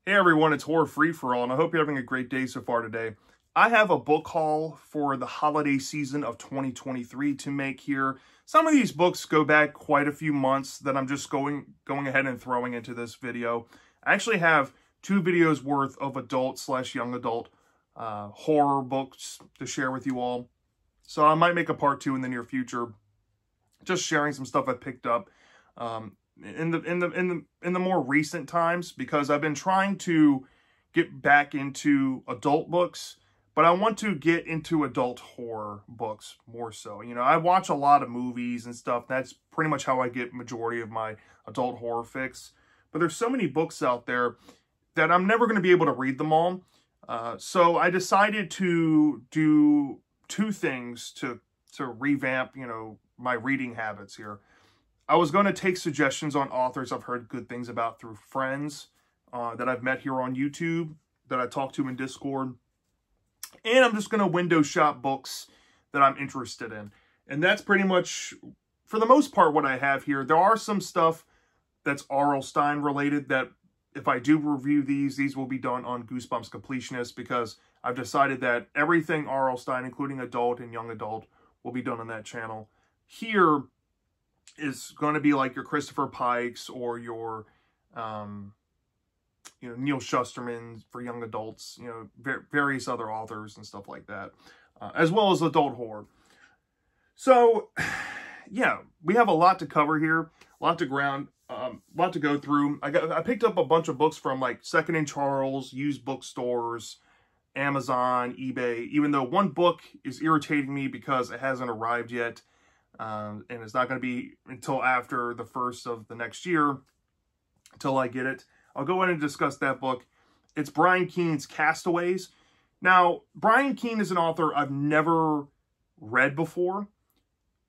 Hey everyone, it's Horror Free For All, and I hope you're having a great day so far today. I have a book haul for the holiday season of 2023 to make here. Some of these books go back quite a few months that I'm just going ahead and throwing into this video. I actually have 2 videos worth of adult/young adult horror books to share with you all. So I might make a part 2 in the near future, just sharing some stuff I picked up in the more recent times, because I've been trying to get back into adult books, but I want to get into adult horror books more so. You know, I watch a lot of movies and stuff. That's pretty much how I get majority of my adult horror fix. But there's so many books out there that I'm never going to be able to read them all. So I decided to do 2 things to revamp, you know, my reading habits here. I was going to take suggestions on authors I've heard good things about through friends that I've met here on YouTube, that I talk to in Discord. And I'm just going to window shop books that I'm interested in. And that's pretty much, for the most part, what I have here. There are some stuff that's R.L. Stine related that if I do review these will be done on Goosebumps Completionist, because I've decided that everything R.L. Stine, including adult and young adult, will be done on that channel. Here is going to be like your Christopher Pikes or your, you know, Neil Shusterman for young adults, you know, various other authors and stuff like that, as well as adult horror. So, yeah, we have a lot to cover here, a lot to go through. I picked up a bunch of books from like Second and Charles, used bookstores, Amazon, eBay, even though one book is irritating me because it hasn't arrived yet. And it's not going to be until after the 1st of the next year until I get it. I'll go ahead and discuss that book. It's Brian Keene's Castaways. Now, Brian Keene is an author I've never read before.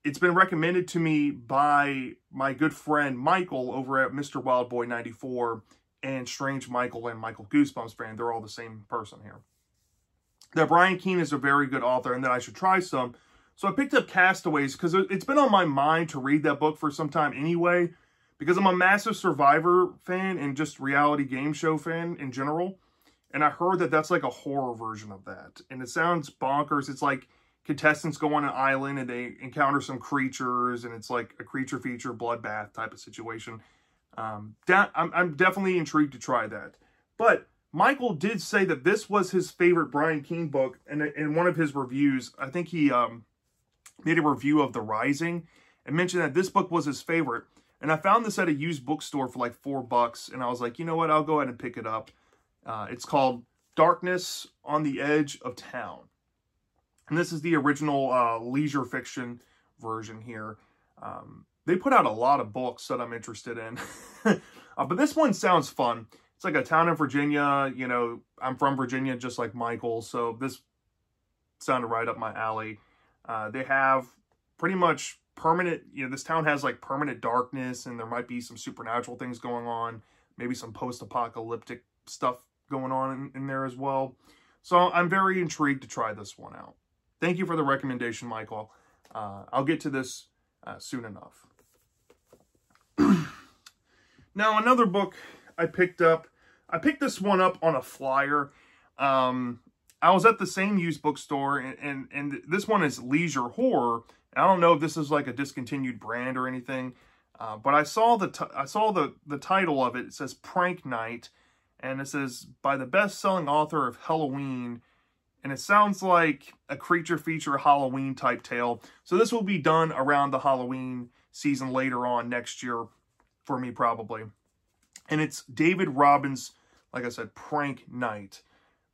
It's been recommended to me by my good friend Michael over at Mr. Wildboy 94 and Strange Michael and Michael Goosebumps fan. They're all the same person here. That Brian Keene is a very good author and that I should try some. So I picked up Castaways because it's been on my mind to read that book for some time anyway, because I'm a massive Survivor fan and just reality game show fan in general. And I heard that that's like a horror version of that. And it sounds bonkers. It's like contestants go on an island and they encounter some creatures, and it's like a creature feature bloodbath type of situation. I'm definitely intrigued to try that. But Michael did say that this was his favorite Brian Keene book. And in one of his reviews, I think he made a review of The Rising and mentioned that this book was his favorite. And I found this at a used bookstore for like $4, and I was like, you know what, I'll go ahead and pick it up. It's called Darkness on the Edge of Town. And this is the original leisure fiction version here. They put out a lot of books that I'm interested in. But this one sounds fun. It's like a town in Virginia. You know, I'm from Virginia just like Michael, so this sounded right up my alley. They have pretty much permanent, you know, this town has like permanent darkness, and there might be some supernatural things going on, maybe some post-apocalyptic stuff going on in there as well. So I'm very intrigued to try this one out. Thank you for the recommendation, Michael. I'll get to this soon enough. Now, another book I picked up. I picked this one up on a flyer. I was at the same used bookstore, and this one is Leisure Horror. I don't know if this is like a discontinued brand or anything, but I saw the title of it. It says Prank Night, and it says by the best-selling author of Halloween, and it sounds like a creature feature Halloween type tale. So this will be done around the Halloween season later on next year for me probably. And it's David Robbins, like I said, Prank Night.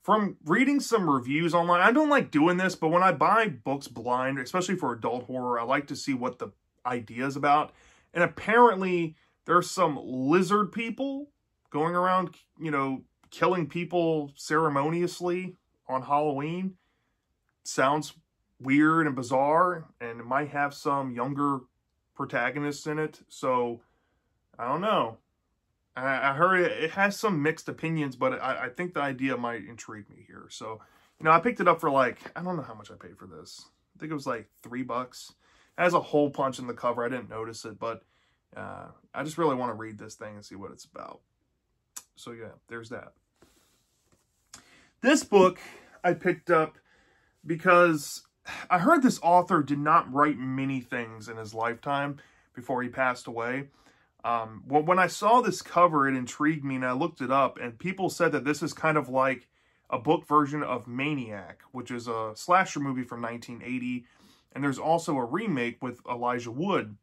From reading some reviews online, I don't like doing this, but when I buy books blind, especially for adult horror, I like to see what the idea is about. And apparently, there's some lizard people going around, you know, killing people ceremoniously on Halloween. Sounds weird and bizarre, and it might have some younger protagonists in it. So, I don't know. I heard it has some mixed opinions, but I think the idea might intrigue me here. So, you know, I picked it up for like, I don't know how much I paid for this. I think it was like $3. It has a hole punch in the cover. I didn't notice it, but I just really want to read this thing and see what it's about. So, yeah, there's that. This book I picked up because I heard this author did not write many things in his lifetime before he passed away. When I saw this cover, it intrigued me, and I looked it up, and people said that this is kind of like a book version of Maniac, which is a slasher movie from 1980, and there's also a remake with Elijah Wood.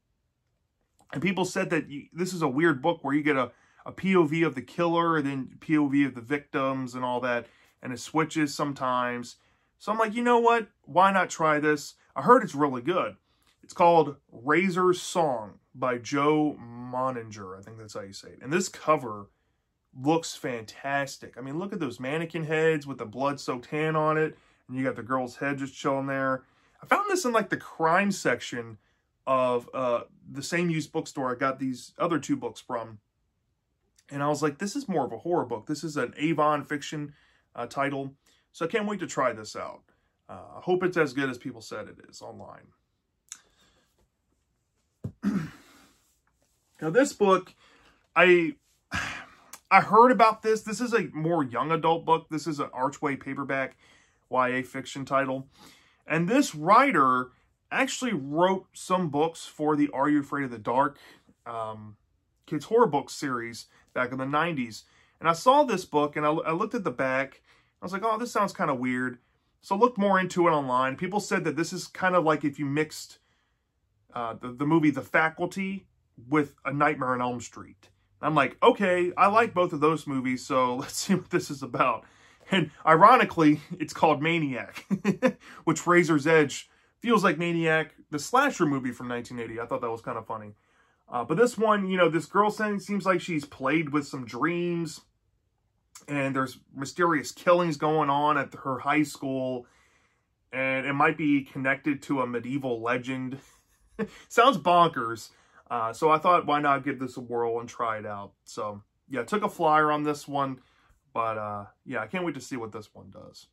And people said that this is a weird book where you get a POV of the killer, and then POV of the victims and all that, and it switches sometimes. So I'm like, you know what? Why not try this? I heard it's really good. It's called Razor's Song by Joe Moninger. I think that's how you say it. And this cover looks fantastic. I mean, look at those mannequin heads with the blood-soaked hand on it. And you got the girl's head just chilling there. I found this in like the crime section of the same used bookstore I got these other two books from. And I was like, this is more of a horror book. This is an Avon fiction title. So I can't wait to try this out. I hope it's as good as people said it is online. Now this book, I heard about this. This is a more young adult book. This is an Archway paperback YA fiction title. And this writer actually wrote some books for the Are You Afraid of the Dark kids horror book series back in the 90s. And I saw this book and I looked at the back. I was like, oh, this sounds kind of weird. So I looked more into it online. People said that this is kind of like if you mixed the movie The Faculty with A Nightmare on Elm Street. And I'm like, okay, I like both of those movies, so let's see what this is about. And ironically, it's called Maniac, which Razor's Edge feels like Maniac, the slasher movie from 1980. I thought that was kind of funny. But this one, you know, this girl seems like she's played with some dreams. And there's mysterious killings going on at her high school. And it might be connected to a medieval legend. Sounds bonkers. So I thought, why not give this a whirl and try it out? So, yeah, took a flyer on this one. But, yeah, I can't wait to see what this one does.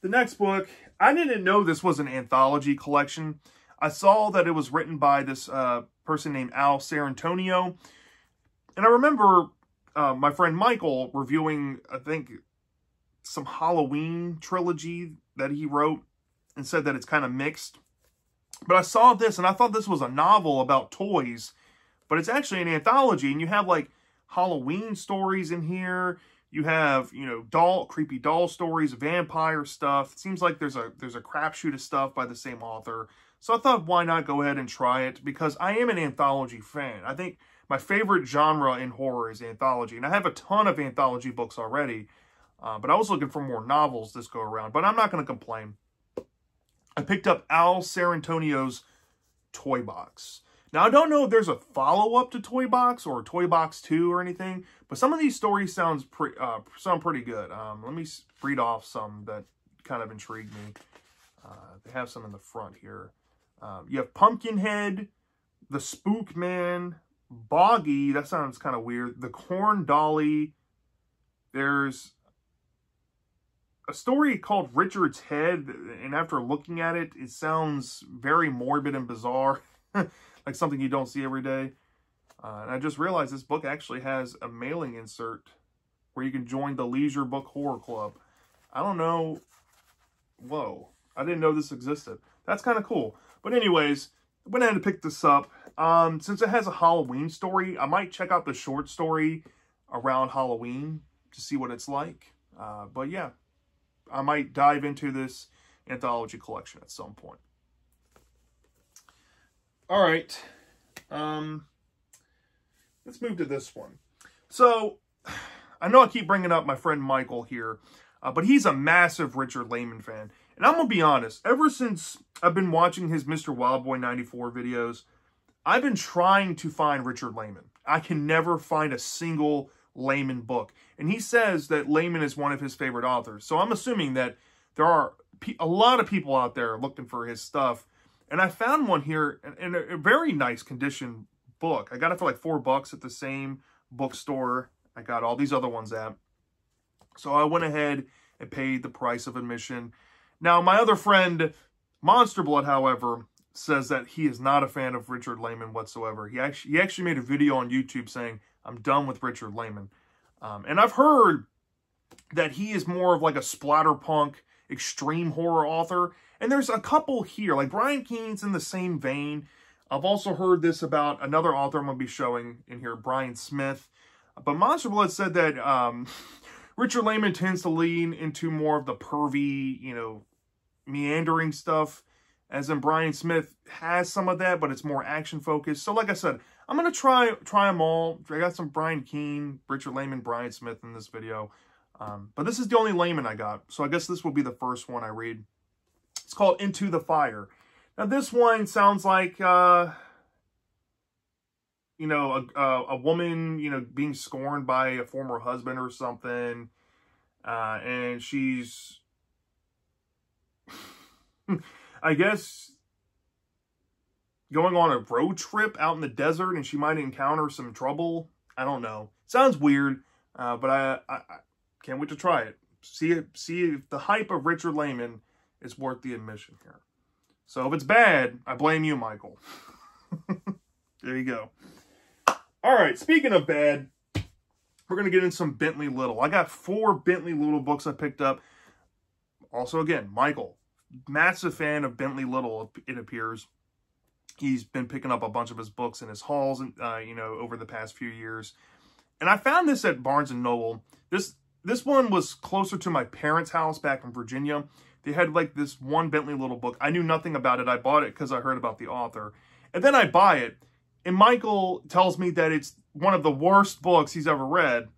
The next book, I didn't know this was an anthology collection. I saw that it was written by this person named Al Sarantonio. And I remember my friend Michael reviewing, I think, some Halloween trilogy that he wrote and said that it's kind of mixed. But I saw this and I thought this was a novel about toys, but it's actually an anthology. And you have like Halloween stories in here. You have, you know, creepy doll stories, vampire stuff. It seems like there's a crapshoot of stuff by the same author. So I thought, why not go ahead and try it? Because I am an anthology fan. I think my favorite genre in horror is anthology. And I have a ton of anthology books already. But I was looking for more novels this go around. But I'm not going to complain. I picked up Al Sarantonio's Toy Box. Now, I don't know if there's a follow-up to Toy Box or Toy Box 2 or anything. But some of these stories sound pretty good. Let me read off some that kind of intrigued me. They have some in the front here. You have Pumpkinhead, The Spook Man, Boggy, that sounds kind of weird. The Corn Dolly. There's a story called Richard's Head, and after looking at it, it sounds very morbid and bizarre. Like something you don't see every day. And I just realized this book actually has a mailing insert where you can join the Leisure Book Horror Club. I don't know. Whoa. I didn't know this existed. That's kind of cool. But anyways, I went ahead and picked this up. Since it has a Halloween story, I might check out the short story around Halloween to see what it's like. But yeah, I might dive into this anthology collection at some point. All right. Let's move to this one. So, I know I keep bringing up my friend Michael here, but he's a massive Richard Lehman fan. And I'm going to be honest, ever since I've been watching his Mr. Wildboy 94 videos, I've been trying to find Richard Lehman. I can never find a single Lehman book. And he says that Lehman is one of his favorite authors. So I'm assuming that there are a lot of people out there looking for his stuff. And I found one here in a very nice condition book. I got it for like $4 at the same bookstore I got all these other ones at. So I went ahead and paid the price of admission. Now, my other friend, Monster Blood, however, says that he is not a fan of Richard Lehman whatsoever. He actually made a video on YouTube saying, I'm done with Richard Lehman. And I've heard that he is more of like a splatterpunk, extreme horror author. And there's a couple here, like Brian Keene's in the same vein. I've also heard this about another author I'm going to be showing in here, Brian Smith. But Monster Blood said that Richard Lehman tends to lean into more of the pervy, you know, meandering stuff. As in Brian Smith has some of that, but it's more action focused. So like I said, I'm going to try them all. I got some Brian Keene, Richard Lehman, Brian Smith in this video. But this is the only Lehman I got. So I guess this will be the first one I read. It's called Into the Fire. Now this one sounds like, you know, a woman, you know, being scorned by a former husband or something. And she's, I guess, going on a road trip out in the desert, and she might encounter some trouble. I don't know. Sounds weird, but I can't wait to try it. See if the hype of Richard Lehman is worth the admission here. So if it's bad, I blame you, Michael. There you go. All right, speaking of bad, we're going to get in some Bentley Little. I got 4 Bentley Little books I picked up. Also, again, Michael, massive fan of Bentley Little, it appears. He's been picking up a bunch of his books in his hauls, you know, over the past few years. And I found this at Barnes & Noble. This one was closer to my parents' house back in Virginia. They had like this one Bentley Little book. I knew nothing about it. I bought it because I heard about the author. And then I buy it. And Michael tells me that it's one of the worst books he's ever read.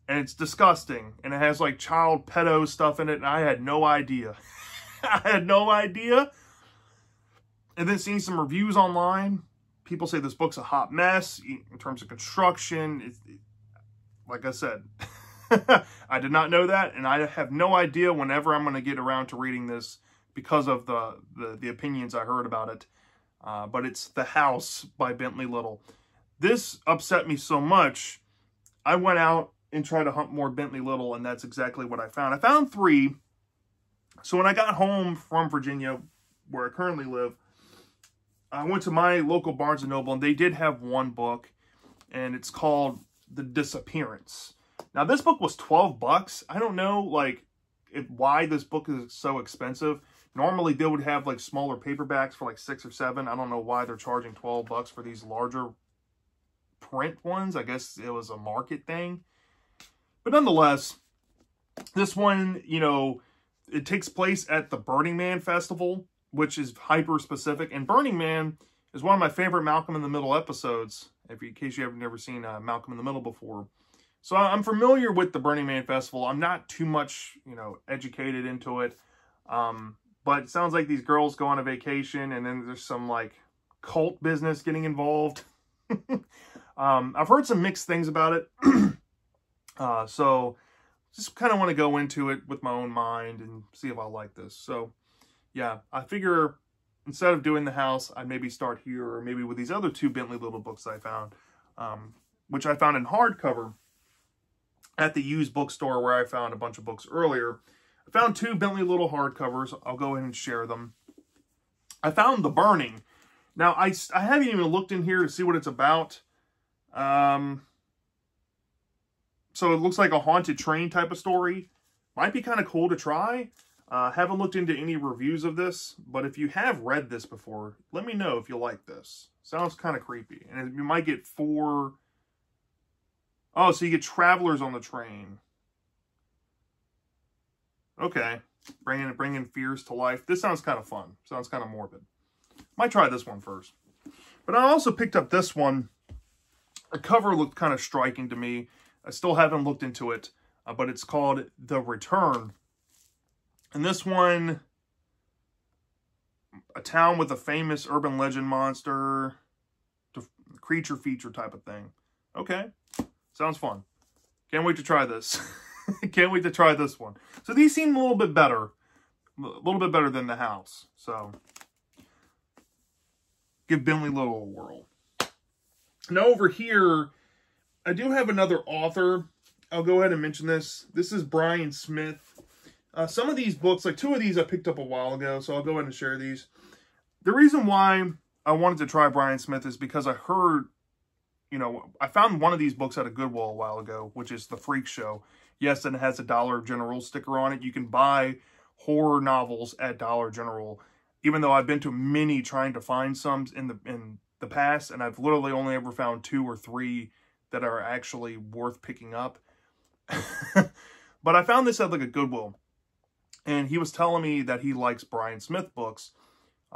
And it's disgusting. And it has like child pedo stuff in it. And I had no idea. I had no idea. And then seeing some reviews online. People say this book's a hot mess in terms of construction. Like I said, I did not know that. And I have no idea whenever I'm going to get around to reading this because of the opinions I heard about it. But it's The House by Bentley Little. This upset me so much, I went out and tried to hunt more Bentley Little, and that's exactly what I found. I found 3. So when I got home from Virginia, where I currently live, I went to my local Barnes & Noble, and they did have one book, and it's called The Disappearance. Now, this book was $12. I don't know, like, why this book is so expensive. Normally, they would have, like, smaller paperbacks for, like, $6 or $7. I don't know why they're charging $12 for these larger print ones. I guess it was a market thing. But nonetheless, this one, you know, it takes place at the Burning Man Festival, which is hyper-specific. And Burning Man is one of my favorite Malcolm in the Middle episodes, in case you have never seen Malcolm in the Middle before. So I'm familiar with the Burning Man Festival. I'm not too much, you know, educated into it. But it sounds like these girls go on a vacation, and then there's some, like, cult business getting involved. I've heard some mixed things about it. So just kind of want to go into it with my own mind and see if I like this. So, yeah, I figure instead of doing The House, I'd maybe start here, or maybe with these other 2 Bentley Little books I found, which I found in hardcover at the used bookstore where I found a bunch of books earlier. I found 2 Bentley Little hardcovers. I'll go ahead and share them. I found The Burning. Now, I haven't even looked in here to see what it's about. So it looks like a haunted train type of story. Might be kind of cool to try. Haven't looked into any reviews of this, but if you have read this before, let me know if you like this. Sounds kind of creepy. And you might get 4... Oh, so you get travelers on the train. Okay. Bringing fears to life. This sounds kind of fun. Sounds kind of morbid. Might try this one first. But I also picked up this one. The cover looked kind of striking to me. I still haven't looked into it. But it's called The Return. And this one, a town with a famous urban legend monster, creature feature type of thing. Okay. Sounds fun. Can't wait to try this. Can't wait to try this one. So these seem a little bit better. A little bit better than The House. So give Bentley Little a whirl. Now over here, I do have another author. I'll go ahead and mention this. This is Brian Smith. Some of these books, like 2 of these I picked up a while ago, so I'll go ahead and share these. The reason why I wanted to try Brian Smith is because I heard, you know, I found one of these books at a Goodwill a while ago, which is The Freak Show. Yes, and it has a Dollar General sticker on it. You can buy horror novels at Dollar General, even though I've been to many trying to find some in the past, and I've literally only ever found 2 or 3 that are actually worth picking up. But I found this at like a Goodwill, and he was telling me that he likes Brian Smith books,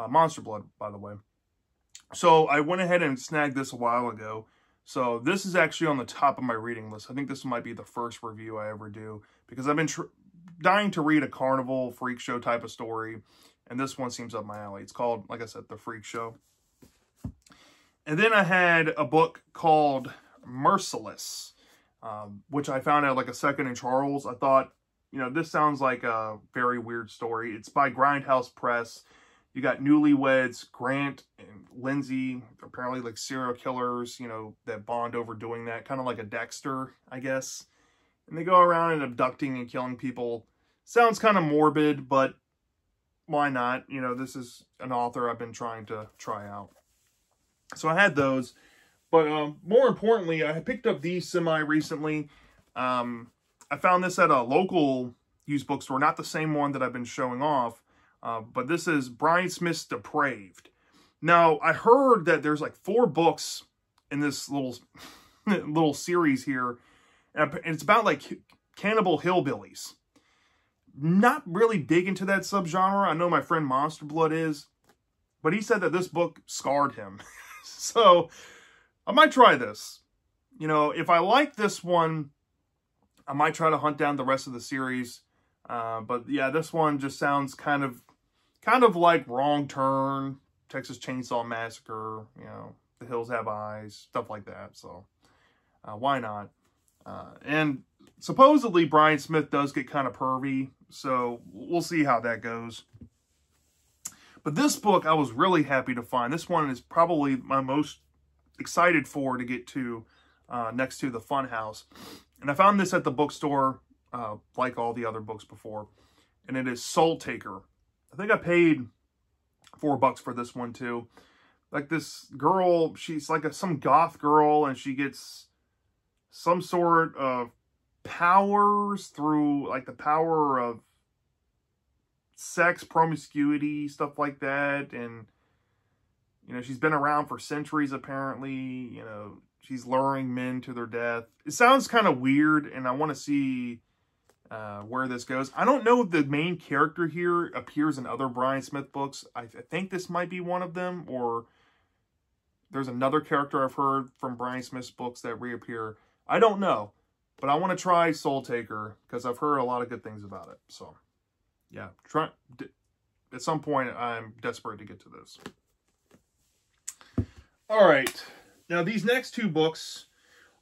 Monster Blood, by the way. So I went ahead and snagged this a while ago. So this is actually on the top of my reading list. I think this might be the first review I ever do, because I've been dying to read a carnival freak show type of story, and this one seems up my alley. It's called, like I said, The Freak Show. And then I had a book called Merciless, which I found at like a Second and Charles. I thought, you know, this sounds like a very weird story. It's by Grindhouse Press. You got newlyweds, Grant and Lindsay, apparently like serial killers, you know, that bond over doing that. Kind of like a Dexter, I guess. And they go around and abducting and killing people. Sounds kind of morbid, but why not? You know, this is an author I've been trying to try out. So I had those. But more importantly, I picked up these semi-recently. I found this at a local used bookstore, not the same one that I've been showing off. But this is Brian Smith's Depraved. Now, I heard that there's like 4 books in this little series here. And it's about like cannibal hillbillies. Not really big into that subgenre. I know my friend Monster Blood is. But he said that this book scarred him. So I might try this. You know, if I like this one, I might try to hunt down the rest of the series. But yeah, this one just sounds kind of like Wrong Turn, Texas Chainsaw Massacre, you know, The Hills Have Eyes, stuff like that. So why not? And supposedly Brian Smith does get kind of pervy, so we'll see how that goes. But this book I was really happy to find. This one is probably my most excited for to get to next to the Funhouse. And I found this at the bookstore, like all the other books before. And it is Soultaker. I think I paid $4 for this one too. Like this girl, she's like some goth girl, and she gets some sort of powers through like the power of sex, promiscuity, stuff like that. And, you know, she's been around for centuries apparently. You know, she's luring men to their death. It sounds kind of weird, and I want to see where this goes. I don't know if the main character here appears in other Brian Smith books. I think this might be one of them, or there's another character I've heard from Brian Smith's books that reappear. I don't know, but I want to try Soultaker because I've heard a lot of good things about it. So, yeah, at some point I'm desperate to get to this. All right, now these next 2 books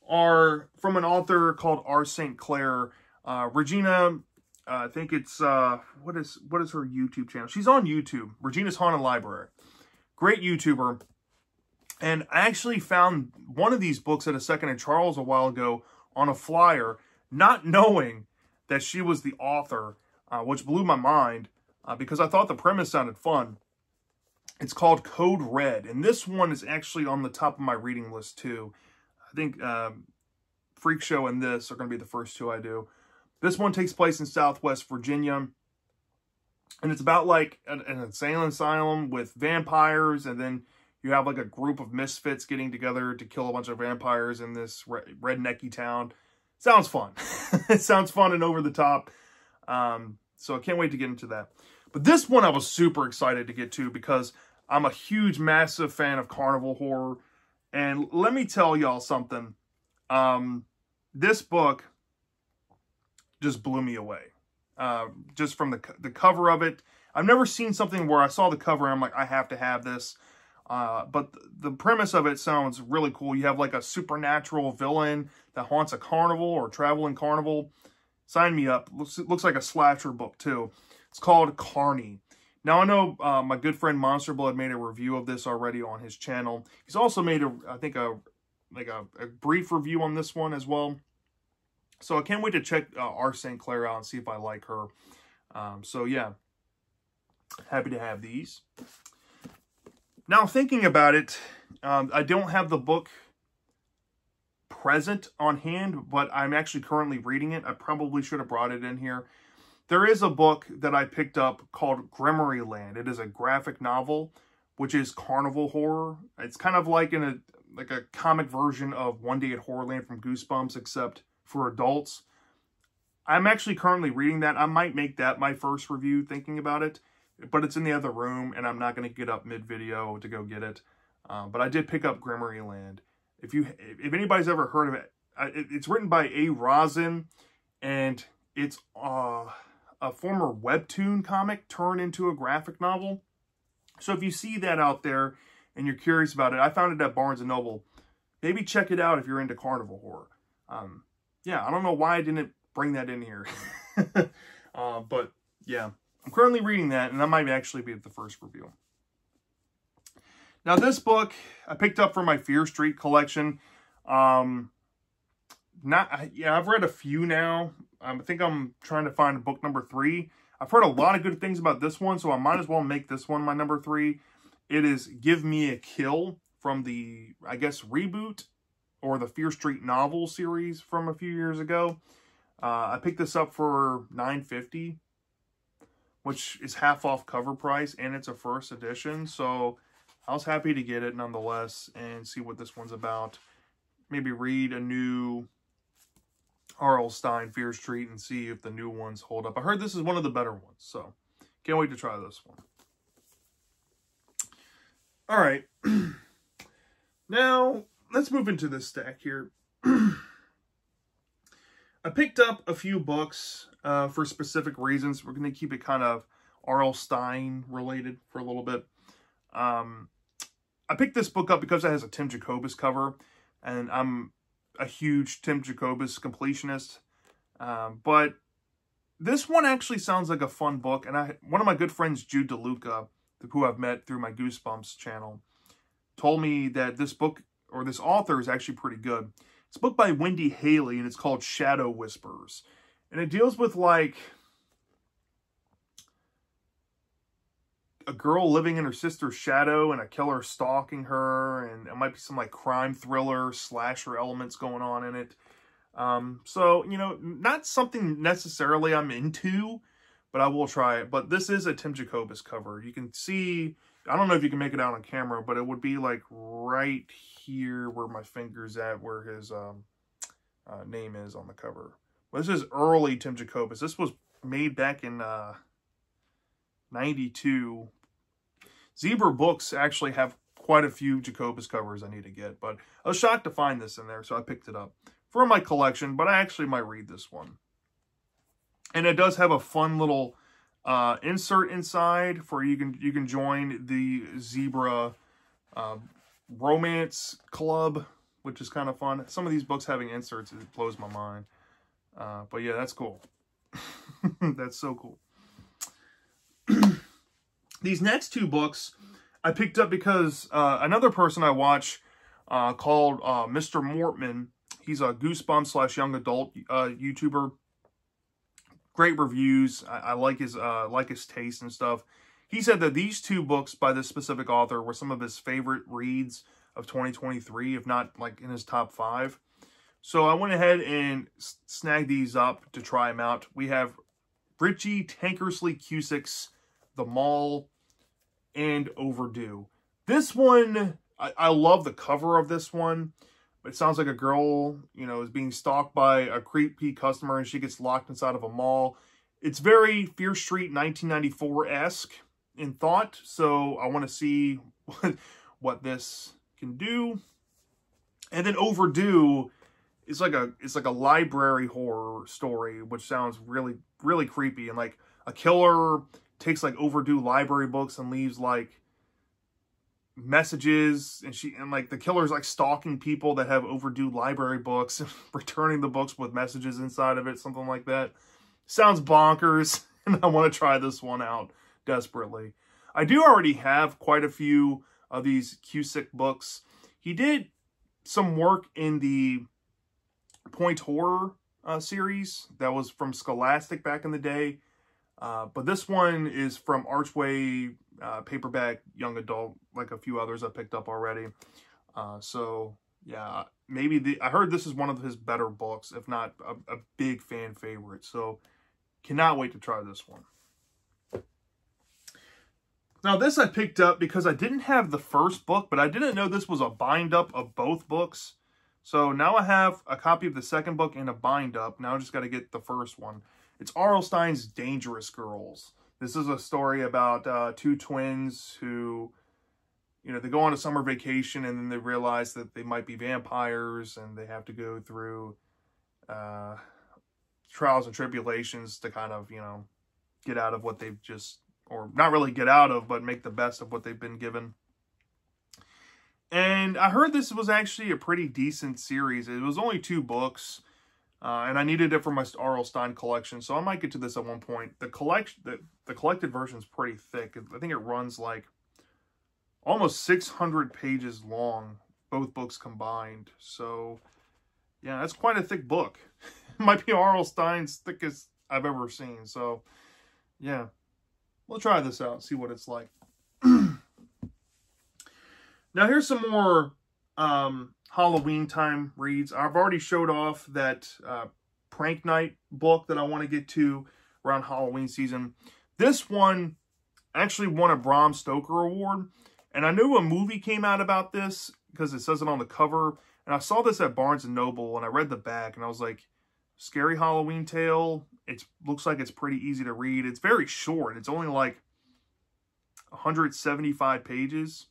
are from an author called R. St. Clair. Regina, I think it's, what is her YouTube channel? She's on YouTube, Regina's Haunted Library. Great YouTuber. And I actually found one of these books at a Second and Charles a while ago on a flyer, not knowing that she was the author, which blew my mind because I thought the premise sounded fun. It's called Code Red, and this one is actually on the top of my reading list too. I think Freak Show and this are going to be the first 2 I do. This one takes place in Southwest Virginia, and it's about like an insane asylum with vampires, and then you have like a group of misfits getting together to kill a bunch of vampires in this rednecky town. Sounds fun. It sounds fun and over the top. So I can't wait to get into that. But this one I was super excited to get to because I'm a huge, massive fan of carnival horror. And let me tell y'all something. This book just blew me away. Just from the cover of it. I've never seen something where I saw the cover and I'm like, I have to have this. But the premise of it sounds really cool. You have like a supernatural villain that haunts a carnival or traveling carnival. Sign me up. Looks like a slasher book too. It's called Carny. Now I know my good friend Monster Blood made a review of this already on his channel. He's also made I think a brief review on this one as well. So I can't wait to check R. St. Clair out and see if I like her. So yeah, happy to have these. Now thinking about it, I don't have the book present on hand, but I'm actually currently reading it. I probably should have brought it in here. There is a book that I picked up called Grimy Land. It is a graphic novel, which is carnival horror. It's kind of like a comic version of One Day at Horrorland from Goosebumps, except for adults. I'm actually currently reading that. I might make that my first review thinking about it, but it's in the other room, and I'm not going to get up mid-video to go get it. But I did pick up Grimy Land. If anybody's ever heard of it, it's written by A. Rosin, and it's a former webtoon comic turned into a graphic novel. So if you see that out there and you're curious about it, I found it at Barnes & Noble. Maybe check it out if you're into carnival horror. Yeah, I don't know why I didn't bring that in here. But yeah, I'm currently reading that, and that might actually be the first review. Now, this book I picked up for my Fear Street collection. I've read a few now. I think I'm trying to find book number 3. I've heard a lot of good things about this one, so I might as well make this one my number 3. It is Give Me a Kill from the, I guess, reboot or the Fear Street novel series from a few years ago. I picked this up for $9.50, which is half off cover price, and it's a first edition, so I was happy to get it nonetheless and see what this one's about. Maybe read a new R.L. Stine Fear Street and see if the new ones hold up. I heard this is one of the better ones, so can't wait to try this one. All right. Now, let's move into this stack here. I picked up a few books for specific reasons. We're going to keep it kind of R.L. Stine related for a little bit. I picked this book up because it has a Tim Jacobus cover, and I'm a huge Tim Jacobus completionist. But this one actually sounds like a fun book, and one of my good friends, Jude DeLuca, who I've met through my Goosebumps channel, told me that this book, or this author, is actually pretty good. It's a book by Wendy Haley, and it's called Shadow Whispers. And it deals with, like, a girl living in her sister's shadow and a killer stalking her, and it might be some, like, crime thriller, slasher elements going on in it. So, you know, not something necessarily I'm into, but I will try it. But this is a Tim Jacobus cover. You can see, I don't know if you can make it out on camera, but it would be, like, right here where my finger's at, where his name is on the cover. Well, this is early Tim Jacobus. This was made back in 92. Zebra Books actually have quite a few Jacobus covers I need to get, but I was shocked to find this in there, so I picked it up for my collection, but I actually might read this one. And it does have a fun little insert inside for you can join the Zebra romance club, which is kind of fun. Some of these books having inserts, it blows my mind. But yeah, that's cool. That's so cool. These next two books I picked up because another person I watch called Mr. Mortman, he's a Goosebumps / young adult YouTuber. Great reviews. I like his taste and stuff. He said that these two books by this specific author were some of his favorite reads of 2023, if not like in his top 5. So I went ahead and snagged these up to try them out. We have Richie Tankersley Cusick's The Mall and Overdue. This one, I love the cover of this one. It sounds like a girl, you know, is being stalked by a creepy customer and she gets locked inside of a mall. It's very Fear Street 1994-esque in thought, so I want to see what this can do. And then Overdue is like a library horror story, which sounds really, really creepy. And like a killer takes like overdue library books and leaves like messages, and like the killer's like stalking people that have overdue library books and returning the books with messages inside of it, something like that. Sounds bonkers, and I want to try this one out desperately. I do already have quite a few of these Cusick books. He did some work in the Point Horror series that was from Scholastic back in the day, but this one is from Archway paperback young adult, like a few others I picked up already. So yeah, maybe I heard this is one of his better books, if not a big fan favorite. So cannot wait to try this one. Now this I picked up because I didn't have the first book, but I didn't know this was a bind up of both books. So now I have a copy of the second book and a bind up. Now I just got to get the first one. It's R.L. Stine's Dangerous Girls. This is a story about two twins who, you know, they go on a summer vacation and then they realize that they might be vampires and they have to go through trials and tribulations to kind of, you know, get out of what they've just, or not really get out of, but make the best of what they've been given. And I heard this was actually a pretty decent series. It was only 2 books, and I needed it for my R.L. Stine collection, so I might get to this at one point. The collected version is pretty thick. I think it runs like almost 600 pages long, both books combined. So, yeah, that's quite a thick book. It might be R.L. Stine's thickest I've ever seen. So, yeah, we'll try this out, see what it's like. Now, here's some more Halloween time reads. I've already showed off that Prank Night book that I want to get to around Halloween season. This one actually won a Bram Stoker Award. And I knew a movie came out about this because it says it on the cover. And I saw this at Barnes & Noble and I read the back and I was like, scary Halloween tale. It looks like it's pretty easy to read. It's very short. It's only like 175 pages.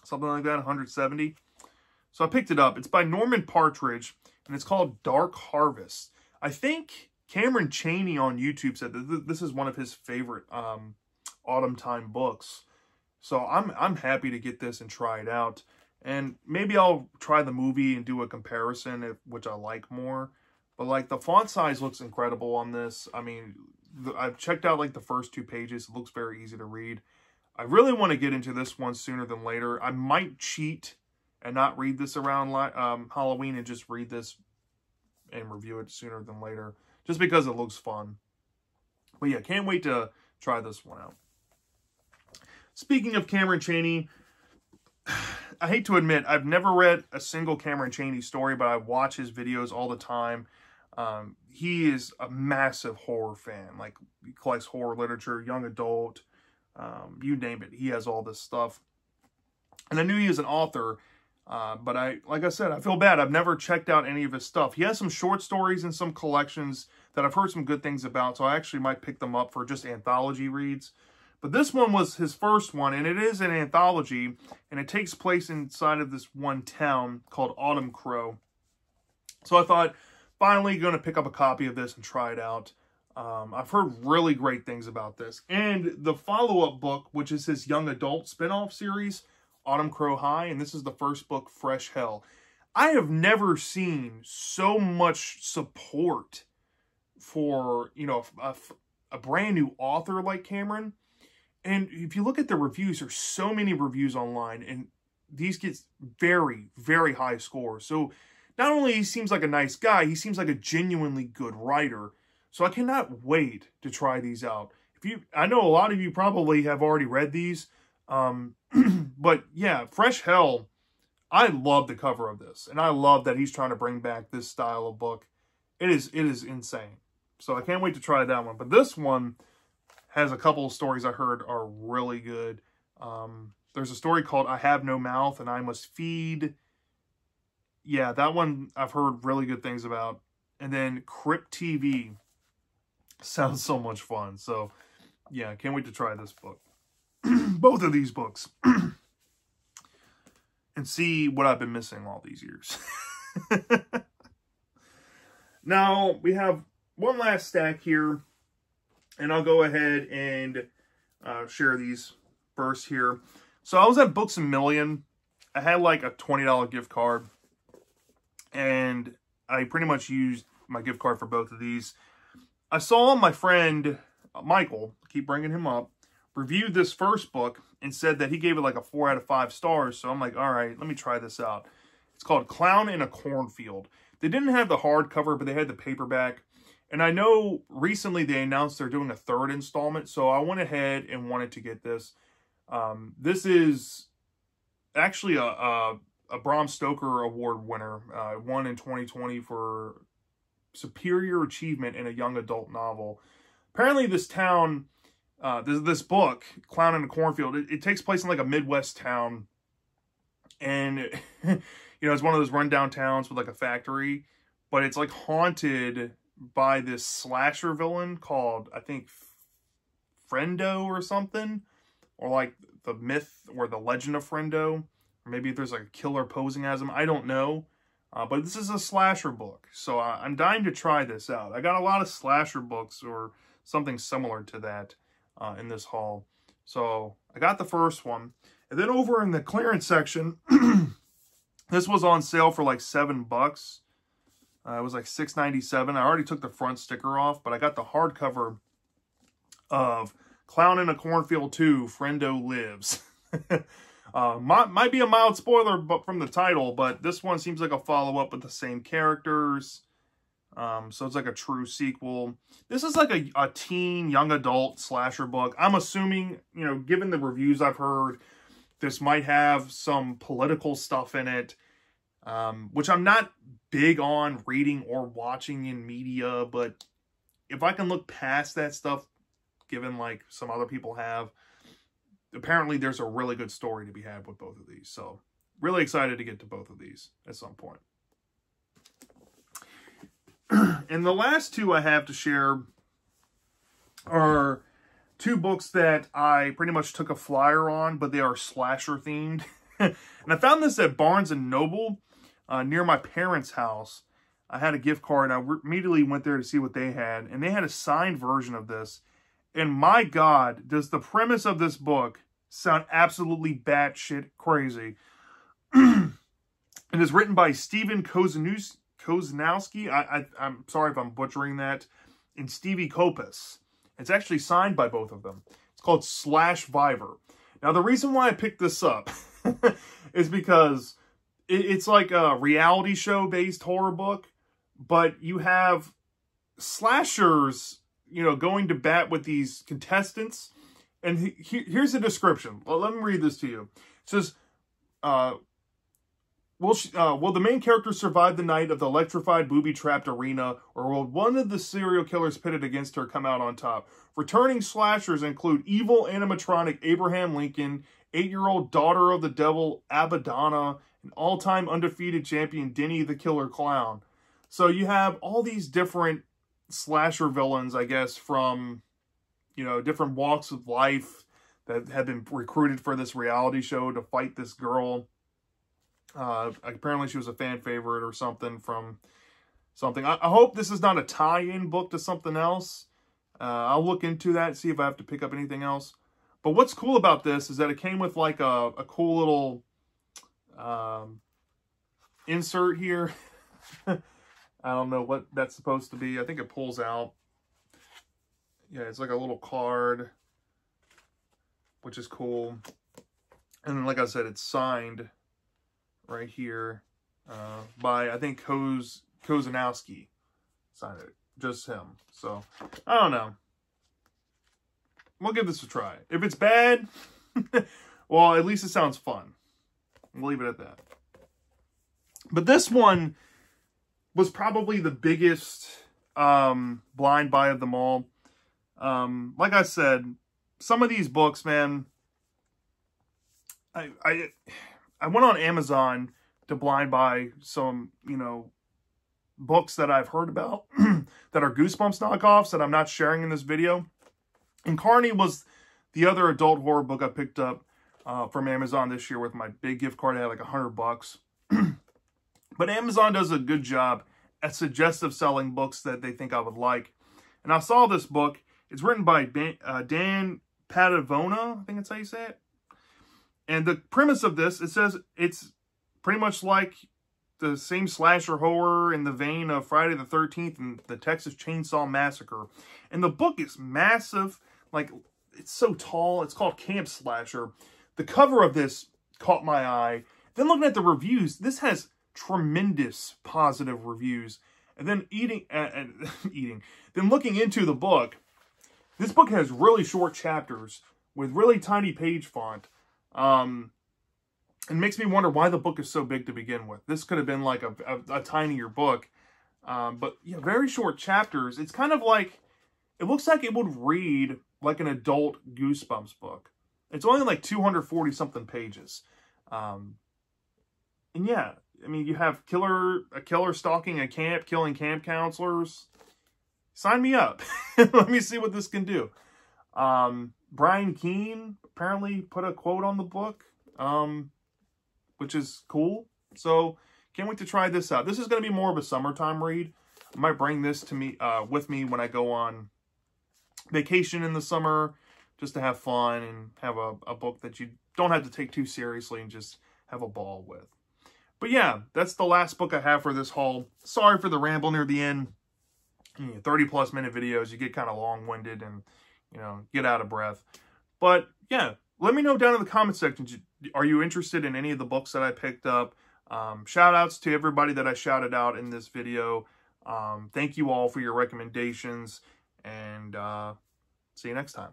Something like that, 170. So I picked it up. It's by Norman Partridge, and it's called Dark Harvest. I think Cameron Chaney on YouTube said that this is one of his favorite autumn time books. So I'm happy to get this and try it out. And maybe I'll try the movie and do a comparison, which I like more. But like the font size looks incredible on this. I mean, I've checked out like the first 2 pages. It looks very easy to read. I really want to get into this one sooner than later. I might cheat and not read this around Halloween and just read this and review it sooner than later. Just because it looks fun. But yeah, can't wait to try this one out. Speaking of Cameron Chaney, I hate to admit, I've never read a single Cameron Chaney story, but I watch his videos all the time. He is a massive horror fan. Like, he collects horror literature, young adult, you name it. He has all this stuff. And I knew he was an author, but like I said, I feel bad. I've never checked out any of his stuff. He has some short stories and some collections that I've heard some good things about, so I actually might pick them up for just anthology reads. But this one was his first one, and it is an anthology, and it takes place inside of this one town called Autumn Crow. So I thought, finally going to pick up a copy of this and try it out. I've heard really great things about this. And the follow-up book, which is his young adult spin-off series, Autumn Crow High, and this is the first book, Fresh Hell. I have never seen so much support for, you know, a brand new author like Cameron. And if you look at the reviews, there's so many reviews online, and these get very, very high scores. So not only he seems like a nice guy, he seems like a genuinely good writer. So I cannot wait to try these out. I know a lot of you probably have already read these, but yeah, Fresh Hell, I love the cover of this, and I love that he's trying to bring back this style of book. It is insane. So I can't wait to try that one. But this one has a couple of stories I heard are really good. There's a story called I Have No Mouth and I Must Feed. Yeah, that one I've heard really good things about. And then Crypt TV sounds so much fun. So, yeah, can't wait to try this book. Both of these books. And see what I've been missing all these years. Now, we have one last stack here. And I'll go ahead and share these first here. So I was at Books A Million. I had like a $20 gift card. And I pretty much used my gift card for both of these. I saw my friend, Michael, keep bringing him up, reviewed this first book and said that he gave it like a 4 out of 5 stars. So I'm like, all right, let me try this out. It's called Clown in a Cornfield. They didn't have the hardcover, but they had the paperback. And I know recently they announced they're doing a 3rd installment, so I went ahead and wanted to get this. This is actually a a Bram Stoker Award winner. Won in 2020 for superior achievement in a young adult novel. Apparently this town, this book, Clown in a Cornfield, it takes place in like a Midwest town. And, you know, it's one of those rundown towns with like a factory. But it's like haunted by this slasher villain called, I think, Friendo or something. Or like the myth or the legend of Friendo. Or maybe there's like a killer posing as him. I don't know. But this is a slasher book. So I'm dying to try this out. I got a lot of slasher books or something similar to that in this haul. So I got the first one. And then over in the clearance section, this was on sale for like $7. It was like $6.97. I already took the front sticker off, but I got the hardcover of Clown in a Cornfield 2, Friendo Lives. Might be a mild spoiler from the title, but this one seems like a follow-up with the same characters. So it's like a true sequel. This is like a teen, young adult slasher book. I'm assuming, you know, given the reviews I've heard, this might have some political stuff in it, which I'm not big on reading or watching in media, but if I can look past that stuff, given like some other people have, apparently there's a really good story to be had with both of these. So really excited to get to both of these at some point. And the last two I have to share are two books that I pretty much took a flyer on, but they are slasher themed. And I found this at Barnes & Noble near my parents' house. I had a gift card and I immediately went there to see what they had. And they had a signed version of this. And my God, does the premise of this book sound absolutely batshit crazy. It is written by Stephen Koznowski. I'm sorry if I'm butchering that. And Stevie Kopis. It's actually signed by both of them. It's called /Viver. Now, the reason why I picked this up is because it's like a reality show-based horror book, but you have slashers, you know, going to bat with these contestants. And here's the description. Well, let me read this to you. It says, will the main character survive the night of the electrified, booby-trapped arena, or will one of the serial killers pitted against her come out on top? Returning slashers include evil animatronic Abraham Lincoln, 8-year-old daughter of the devil Abaddon, and all-time undefeated champion Denny the Killer Clown. So you have all these different slasher villains, I guess, from, you know, different walks of life that have been recruited for this reality show to fight this girl. Apparently she was a fan favorite or something from something. I hope this is not a tie-in book to something else. I'll look into that, see if I have to pick up anything else. But what's cool about this is that it came with like a cool little insert here. I don't know what that's supposed to be. I think it pulls out. Yeah, it's like a little card, which is cool. And then, like I said, it's signed right here by, I think, Koznowski signed it. Just him. So, I don't know. We'll give this a try. If it's bad, well, at least it sounds fun. We'll leave it at that. But this one was probably the biggest blind buy of them all. Like I said, some of these books, man, I went on Amazon to blind buy some, you know, books that I've heard about that are Goosebumps knockoffs that I'm not sharing in this video. And Carney was the other adult horror book I picked up from Amazon this year with my big gift card. I had like $100. But Amazon does a good job at suggestive selling books that they think I would like. And I saw this book. It's written by Dan Padavona, I think that's how you say it. And the premise of this, it says it's pretty much like the same slasher horror in the vein of Friday the 13th and the Texas Chainsaw Massacre. And the book is massive. Like, it's so tall. It's called Camp Slasher. The cover of this caught my eye. Then looking at the reviews, this has tremendous positive reviews. And then then looking into the book, this book has really short chapters with really tiny page font. It makes me wonder why the book is so big to begin with. This could have been like a tinier book. But yeah, very short chapters. It's kind of like, it looks like it would read like an adult Goosebumps book. It's only like 240 something pages. And yeah, I mean, you have a killer stalking a camp, killing camp counselors. Sign me up. Let me see what this can do. Brian Keene apparently put a quote on the book, which is cool. So can't wait to try this out. This is going to be more of a summertime read. I might bring this to me with me when I go on vacation in the summer, just to have fun and have a book that you don't have to take too seriously and just have a ball with. But yeah, that's the last book I have for this haul. Sorry for the ramble near the end. 30+ minute videos, you get kind of long-winded and, you know, get out of breath. But yeah, let me know down in the comment section, are you interested in any of the books that I picked up? Shout outs to everybody that I shouted out in this video. Thank you all for your recommendations, and see you next time.